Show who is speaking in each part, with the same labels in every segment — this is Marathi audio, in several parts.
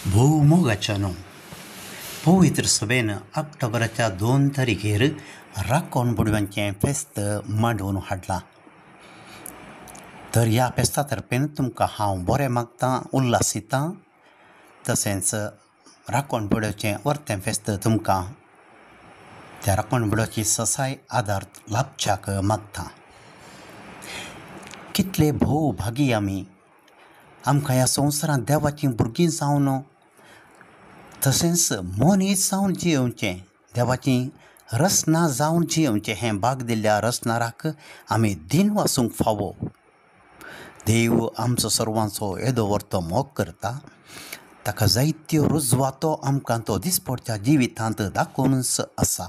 Speaker 1: भोवमोगाच्या न्हू पवित्र सभेन ऑक्टोबराच्या 2 तारखेर राखण बुडव्यांचें फेस्त मांडून हाडलां. तर ह्या फेस्ता तर्फेन तुमकां हांव बरें मागतां, उल्हासितां. तशेंच राखण बुडव्याचें वर्तें फेस्त तुमकां त्या राखण बुडव्याची ससाय आदार लाभच्याक मागतां. कितले भोवभागी आमकां ह्या संवसारांत देवाचीं भुरगीं जावन तशेंच मनीस जावन जियोवचें, देवाचीं रचना जावन जियोवचें हें भाग दिल्ल्या रचणाराक आमी दिन वासूंक फावो. देव आमचो सर्वांचो येदो व्हरतो मोग करता. ताका जायत्यो रुजवातो आमकां तो दिसपट्ट्या जिवितांत दाखोवनच आसा.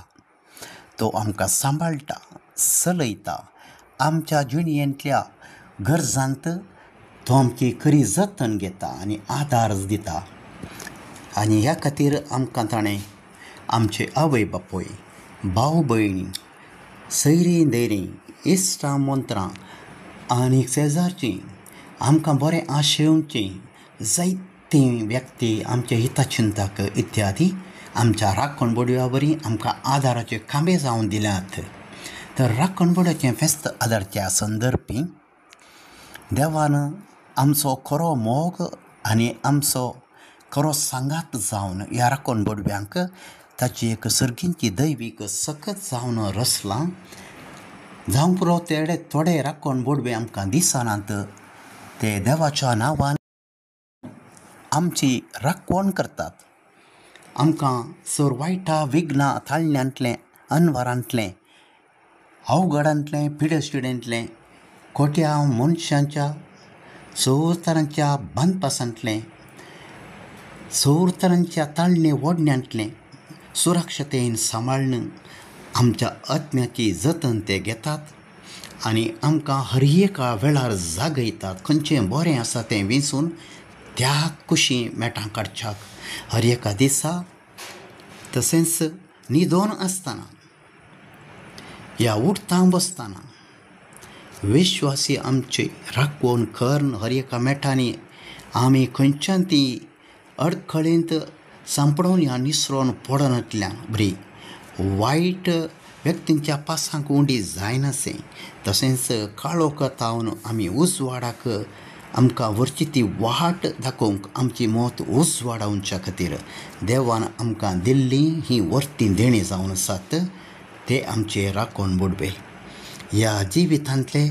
Speaker 1: तो आमकां सांबाळटा, चलयता, आमच्या जिणेंतल्या गरजांत तो आमची खरी जतन घेता आनी आदार दिता. आनी ह्या खातीर आमकां ताणें आमचे आवय बापूय, भाव भयणी, सैरीं दैरीं, इश्टां मंत्रां आनी शेजारचीं, आमकां बरें आशेवचीं जायतीं व्यक्ती आमच्या हिताचिंतक इत्यादी आमच्या राखण बुडव्या वरीं आमकां आदाराचे खांबे जावन दिल्यात. तर राखण बुडव्याचें फेस्त आदारच्या संदर्भी देवान आमचो खरो मोग आनी आमचो खरो सांगात जावन ह्या राखण बुडव्यांक ताची एक सर्गींची दैवीक सकत जावन रचलां. जावं पुरो थोडे राखण बुडवे आमकां दिसनात, ते देवाच्या नांवान आमची राखण करतात. आमकां सर वायटा विघ्ना ताळण्यांतलें, अनवरांतलें, अवघडांतलें, पिडेशिडेंतलें, खोट्या मनशांच्या सौर तरांच्या बांदपासांतलें, सौर तरांच्या ताळणे ओडण्यांतलें सुरक्षतेन सांबाळन आमच्या आत्म्याची जतन ते घेतात आनी आमकां हर एका वेळार जागयतात. खंयचें बरें आसा तें विंचून त्या कुशी मेटां काडच्याक हर एका दिसा. तशेंच न्हिदोन आसतना या उठता बसतना विश्वासी आमची राखण करन हर एका मेटांनी आमी खंयच्यान ती अडखळींत सांपडून ह्या निसरोन पडनातल्यान बरी वायट व्यक्तींच्या पासांक उंडी जायनासे. तशेंच काळोखांतावन आमी उजवाडाक आमकां व्हरची ती वाट दाखोवंक आमची मोत उजवाडावच्या खातीर देवान आमकां दिल्लीं ही वर्तीं देणी जावन आसात. ते आमचे राखण बुडवे ह्या जिवितांतले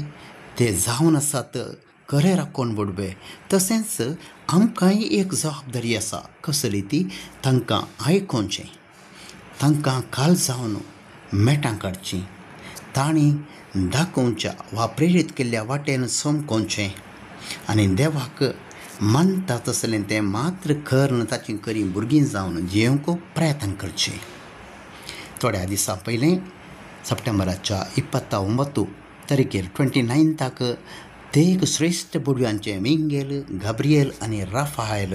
Speaker 1: ते जावन आसात खरे राखण बुडवे. तशेंच आमकांय एक जबाबदारी आसा. कसली ती? तांकां आयकोवचें, तांकां काल जावन मेटां काडचीं, तांणी दाखोवच्या वा प्रेरीत केल्ल्या वाटेन चमकोवचें आनी देवाक मानता तसलें तें मात्र करन ताचीं खरीं भुरगीं जावन जियोवंक प्रयत्न करचें. थोड्या दिसां पयलें सप्टेंबराच्या 29 तारखेर 29 तेग श्रेश्ठ बुडव्यांचे मिंगेल, गाब्रिएल आनी राफाएल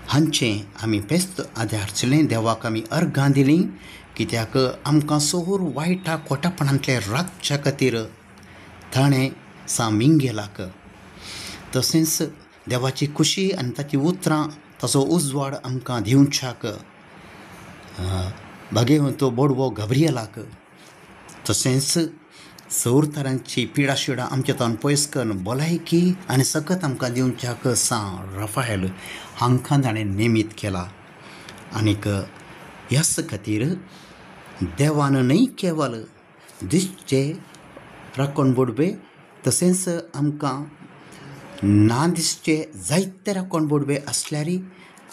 Speaker 1: हांचें आमी फेस्त आदारचलें. देवाक आमी अर्गां दिलीं, कित्याक आमकां सौर वायटा खोटापणांतले राखच्या खातीर ताणें मिंगेलाक तशेंच देवाची खुशी आनी ताची उतरां ताचो उजवाड आमकां दिवच्याक भाग्यवंतो बोडवो गाब्रिएलाक तशेंच सौर तरांची पिडाशिडां आमच्या तावन पयस करून भलायकी आनी सकत आमकां दिवच्याक राफाएल हांकां ताणें नेमीत केला. आनीक ह्याच खातीर देवान न्हय केवल दिसचे राखण बुडवे तशेंच आमकां ना दिसचे जायते राखण बुडवे आसल्यारय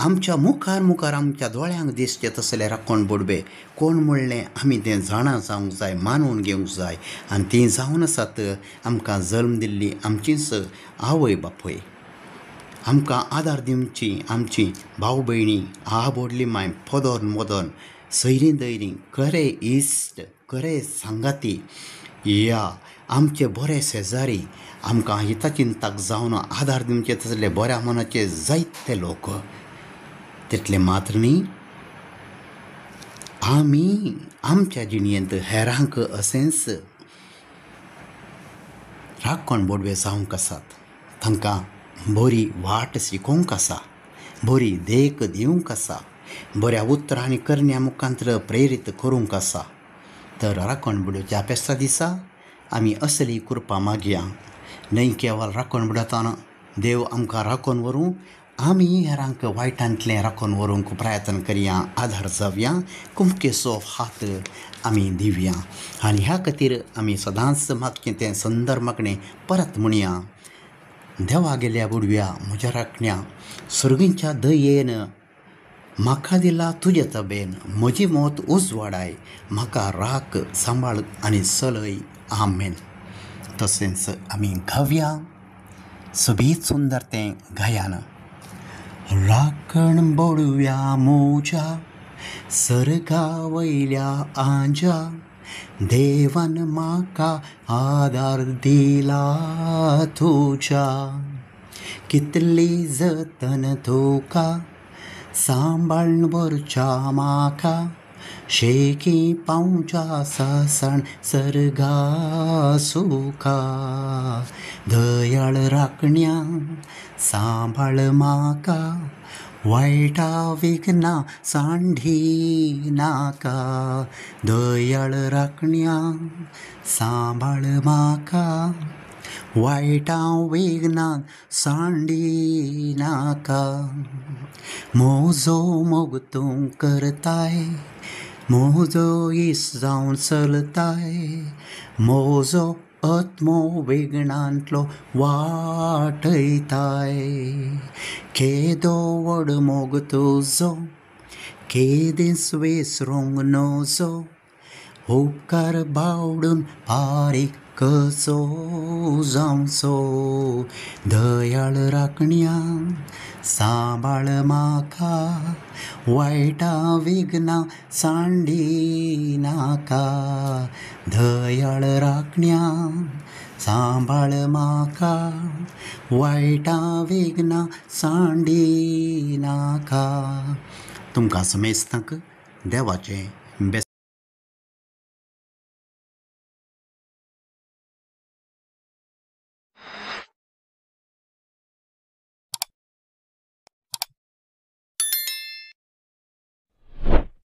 Speaker 1: आमच्या मुखार आमच्या दोळ्यांक दिसचे तसले राखण बुडवे कोण म्हणलें आमी तें जाणा जावंक जाय, मानून घेवंक जाय. आनी तीं जावन आसात आमकां जल्म दिल्ली आमचींच आवय बापूय, आमकां आदार दिवची आमची भाव भयणी, आवडली माय, पोदोन मोदोन, सैरीं दैरीं, खरे इश्ट, खरे सांगाती, या आमचे बरे शेजारी, आमकां हिताचिंतक जावन आदार दिवचे तसले बऱ्या मनाचे जायते लोक. तितले मात्र न्ही, आमी आमच्या जिणेंत हेरांक अशेंच राखण बुडवे जावंक आसात. तांकां बरी वाट शिकोवंक आसा. बरी देख दिवंक आसा, बऱ्या उतरांनी करण्या मुखांतर प्रेरीत करूंक आसा. तर राखणबिडोच्या पेस्ता दिसा आमी असली कृपा मागया. न्हय केवळ राखणबिडोतान देव आमकां राखून व्हरूं, आमी हेरांक वायटांतलें राखून व्हरूंक प्रयत्न करया, आधार जावया, कुमकेचो हात आमी दिवया. आनी ह्या खातीर आमी सदांच मागचें तें सुंदर मागणें परत म्हणया. देवा गेल्या बुडव्या म्हज्या राखण्या, सुर्गींच्या दयेन म्हाका दिला तुजे तबेन, म्हजी मोत उजवाडाय, म्हाका राख, सांबाळ आनी चलय. आमेन. तशेंच आमी गावया सोबीत सुंदर तें गायन. राखण बोडव्या म्हज्या सर्गा वयल्या आंजा, देवान म्हाका आदार दिला तुज्या. कितली जतन तुका सांबाळून व्हरच्या म्हाका, शेकी पावच्या सासण सर्गा सुका. दयाळ राखण्या सांबाळ म्हाका, वायटा विघ्ना सांडी नाका. दयाळ राखण्या सांबाळ म्हाका, वायटा विघ्नान सांडी नाका. म्हजो मोग तूं करताय, म्हजो इस जावन चलताय, म्हजो आत्मो विघ्नांतलो वाटयताय. केदो व्हड मोग तुजो, केदीस विसरूंक नजो, उपकार बावडून फारीक कसो जावचो. दयाळ राखण्या सांबाळ म्हाका, वायटा विघ्ना सांडी नाका. दयाळ राखण्या सांबाळ म्हाका, वायटा विघ्ना सांडी नाका. तुमकां समेस्तांक देवाचें